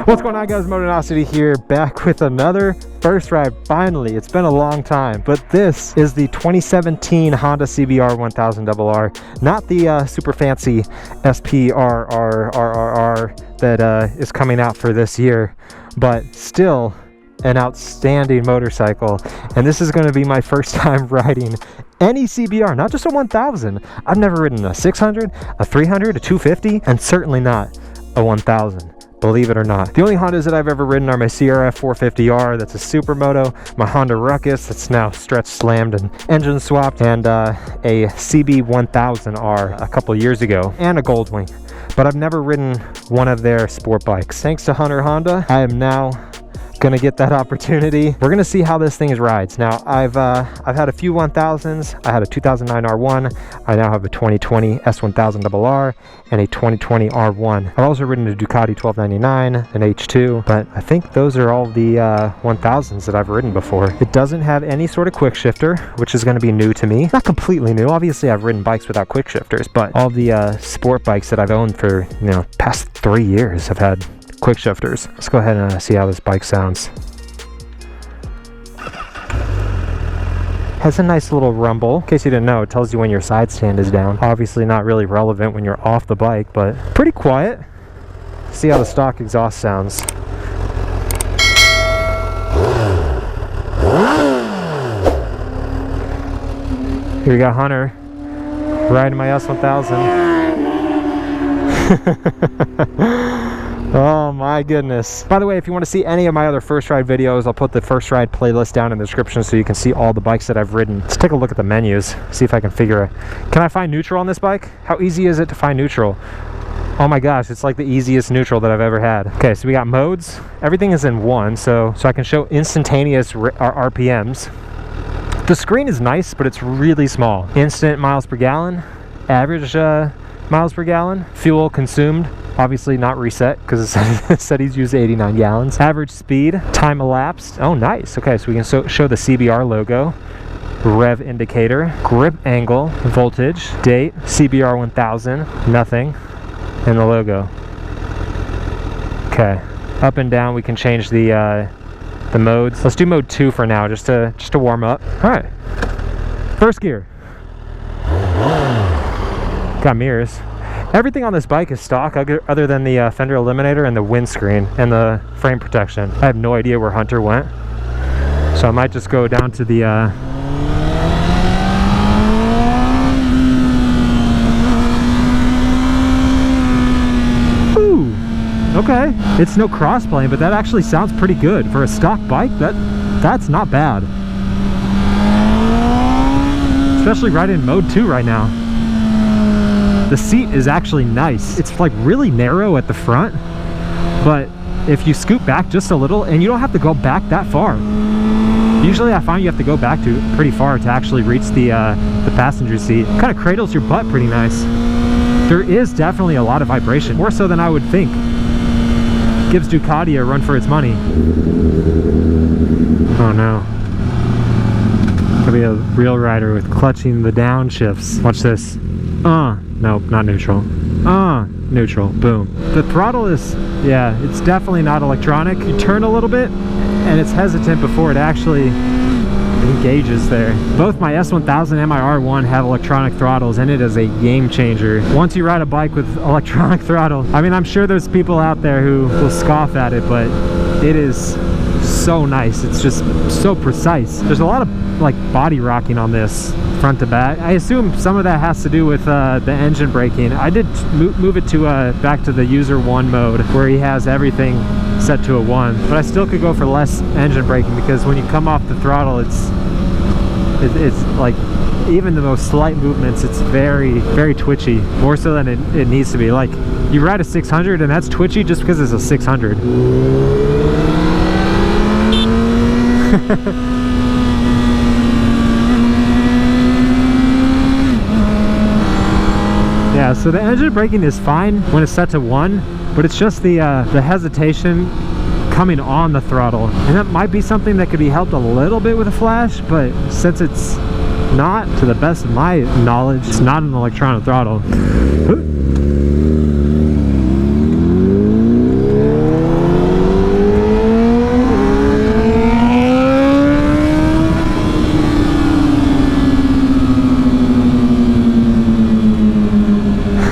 What's going on, guys? Motonosity here, back with another first ride. Finally, it's been a long time, but this is the 2017 Honda CBR1000RR, not the super fancy SPRRRR that is coming out for this year, but still an outstanding motorcycle. And this is going to be my first time riding any CBR, not just a 1000. I've never ridden a 600, a 300, a 250, and certainly not a 1000. Believe it or not. The only Hondas that I've ever ridden are my CRF450R, that's a supermoto, my Honda Ruckus, that's now stretch slammed and engine swapped, and a CB1000R a couple years ago, and a Goldwing. But I've never ridden one of their sport bikes. Thanks to Hunter Honda, I am now gonna get that opportunity. We're gonna see how this thing rides. Now, I've had a few 1000s. I had a 2009 R1. I now have a 2020 S1000RR and a 2020 R1. I've also ridden a Ducati 1299, an H2, but I think those are all the 1000s that I've ridden before. It doesn't have any sort of quick shifter, which is gonna be new to me. Not completely new. Obviously, I've ridden bikes without quick shifters, but all the sport bikes that I've owned for, past 3 years have had quick shifters. Let's go ahead and see how this bike sounds. Has a nice little rumble. In case you didn't know, it tells you when your side stand is down. Obviously not really relevant when you're off the bike, but pretty quiet. See how the stock exhaust sounds. Here we got Hunter riding my S1000. Oh my goodness. By the way, if you want to see any of my other first ride videos, I'll put the first ride playlist down in the description so you can see all the bikes that I've ridden. Let's take a look at the menus, see if I can figure it. Can I find neutral on this bike? How easy is it to find neutral? Oh my gosh, it's like the easiest neutral that I've ever had. Okay, so we got modes. Everything is in one, so I can show instantaneous RPMs. The screen is nice, but it's really small. Instant miles per gallon, average miles per gallon, fuel consumed, obviously not reset because it said he's used 89 gallons. Average speed, time elapsed. Oh, nice. Okay, so we can show the CBR logo, rev indicator, grip angle, voltage, date, CBR 1000, nothing, and the logo. Okay, up and down we can change the modes. Let's do mode 2 for now, just to warm up. All right, first gear. Got mirrors. Everything on this bike is stock other than the fender eliminator and the windscreen and the frame protection. I have no idea where Hunter went, so I might just go down to the Ooh, okay. It's no crossplane, but that actually sounds pretty good for a stock bike. That's not bad, especially riding in mode 2 right now. The seat is actually nice. It's like really narrow at the front, but if you scoot back just a little, and you don't have to go back that far. Usually I find you have to go back to pretty far to actually reach the passenger seat. Kind of cradles your butt pretty nice. There is definitely a lot of vibration, more so than I would think. Gives Ducati a run for its money. Oh no. Could be a real rider with clutching the downshifts. Watch this. Nope, not neutral. Neutral, boom. The throttle is, yeah, it's definitely not electronic. You turn a little bit and it's hesitant before it actually engages there. Both my S1000 and my R1 have electronic throttles, and it is a game changer. Once you ride a bike with electronic throttle, I mean, I'm sure there's people out there who will scoff at it, but it is so nice. It's just so precise. There's a lot of like body rocking on this front to back. I assume some of that has to do with the engine braking. I did move it to back to the user 1 mode where he has everything set to a 1, but I still could go for less engine braking because when you come off the throttle, it's like even the most slight movements, it's very, very twitchy, more so than it needs to be. Like you ride a 600 and that's twitchy just because it's a 600. Yeah, so the engine braking is fine when it's set to 1, but it's just the hesitation coming on the throttle, and that might be something that could be helped a little bit with a flash, but since it's not, to the best of my knowledge, it's not an electronic throttle.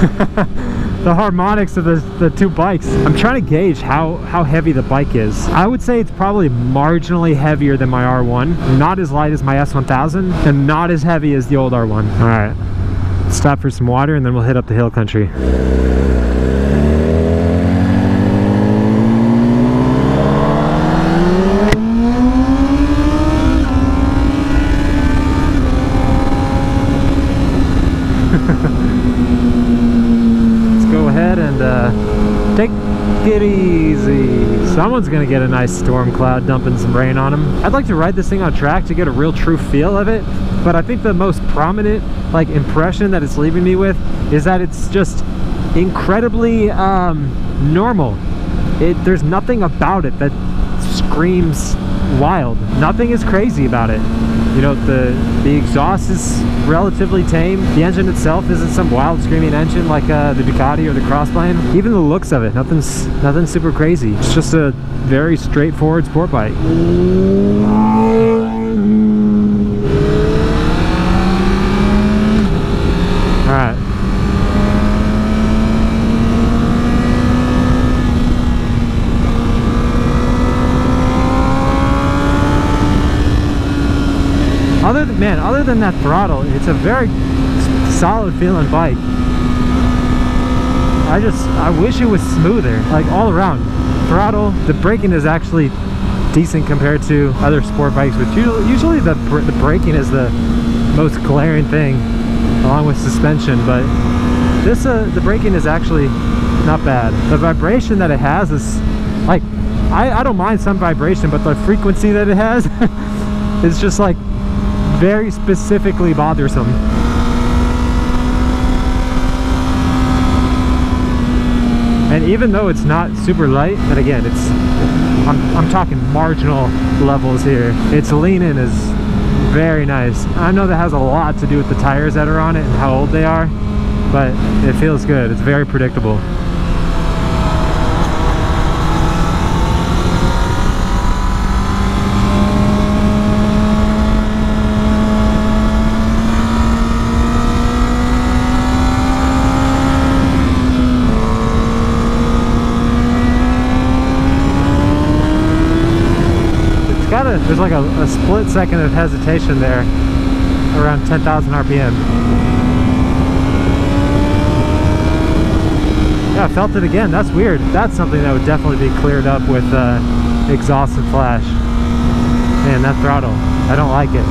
the harmonics of the two bikes. I'm trying to gauge how heavy the bike is. I would say it's probably marginally heavier than my R1, not as light as my S1000, and not as heavy as the old R1. All right, stop for some water and then we'll hit up the hill country. Take it easy. Someone's gonna get a nice storm cloud dumping some rain on them. I'd like to ride this thing on track to get a real true feel of it, but I think the most prominent like impression that it's leaving me with is that it's just incredibly normal. There's nothing about it that screams wild. Nothing is crazy about it. You know, the exhaust is relatively tame. The engine itself isn't some wild screaming engine like the Ducati or the Crossplane. Even the looks of it, nothing super crazy. It's just a very straightforward sport bike. All right. Other than that throttle, it's a very solid feeling bike. I wish it was smoother, like all around. Throttle, the braking is actually decent compared to other sport bikes, which usually the braking is the most glaring thing, along with suspension. But this, the braking is actually not bad. The vibration that it has is like, I don't mind some vibration, but the frequency that it has is just like very specifically bothersome. And even though it's not super light, and again, I'm talking marginal levels here, its lean-in is very nice. I know that has a lot to do with the tires that are on it and how old they are, but it feels good. It's very predictable. There's like a split second of hesitation there around 10,000 RPM. Yeah, I felt it again. That's weird. That's something that would definitely be cleared up with exhaust and flash. Man, that throttle, I don't like it.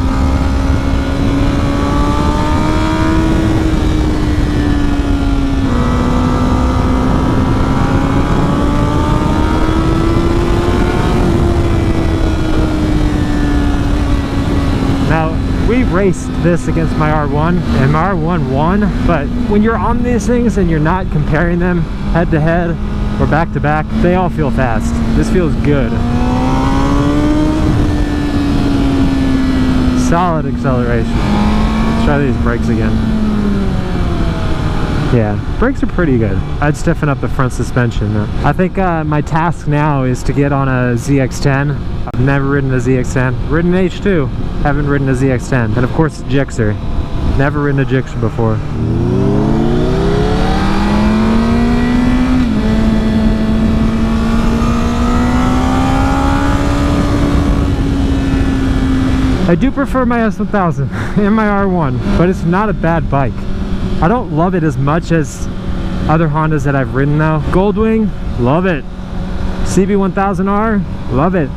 We raced this against my R1, and my R1 won, but when you're on these things and you're not comparing them head to head or back to back, they all feel fast. This feels good. Solid acceleration. Let's try these brakes again. Yeah, brakes are pretty good. I'd stiffen up the front suspension though. I think my task now is to get on a ZX10. I've never ridden a ZX10. Ridden an H2, haven't ridden a ZX10. And of course, Gixxer. Never ridden a Gixxer before. I do prefer my S1000 and my R1, but it's not a bad bike. I don't love it as much as other Hondas that I've ridden though. Goldwing, love it. CB1000RR, love it.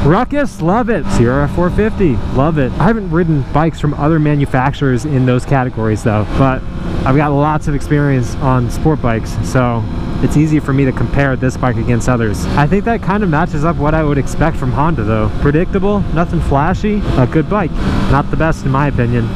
Ruckus, love it. CRF450, love it. I haven't ridden bikes from other manufacturers in those categories though, but I've got lots of experience on sport bikes, so it's easy for me to compare this bike against others. I think that kind of matches up what I would expect from Honda though. Predictable, nothing flashy, a good bike. Not the best in my opinion.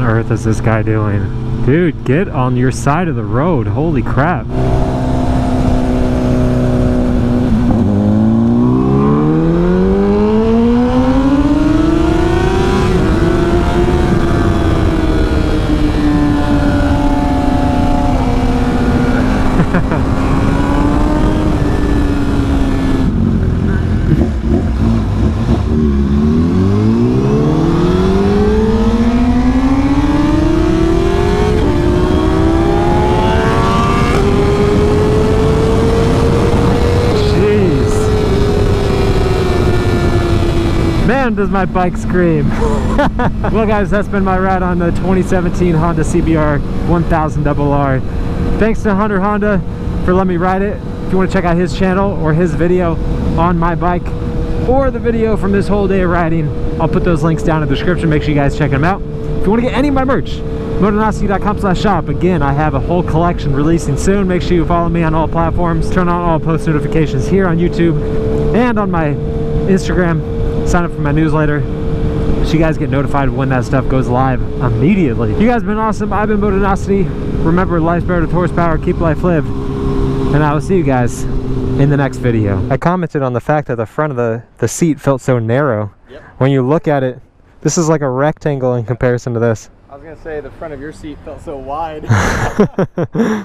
earth is this guy doing? Dude, get on your side of the road. Holy crap. Man, does my bike scream. Well guys, that's been my ride on the 2017 Honda CBR1000RR. Thanks to Hunter Honda for letting me ride it. If you want to check out his channel or his video on my bike or the video from this whole day of riding, I'll put those links down in the description. Make sure you guys check them out. If you want to get any of my merch, motonosity.com/shop. Again, I have a whole collection releasing soon. Make sure you follow me on all platforms. Turn on all post notifications here on YouTube and on my Instagram. Sign up for my newsletter so you guys get notified when that stuff goes live immediately. You guys have been awesome. I've been Motonosity. Remember, life's better with horsepower. Keep life lived. And I will see you guys in the next video. I commented on the fact that the front of the seat felt so narrow. Yep. When you look at it, this is like a rectangle in comparison to this. I was going to say the front of your seat felt so wide.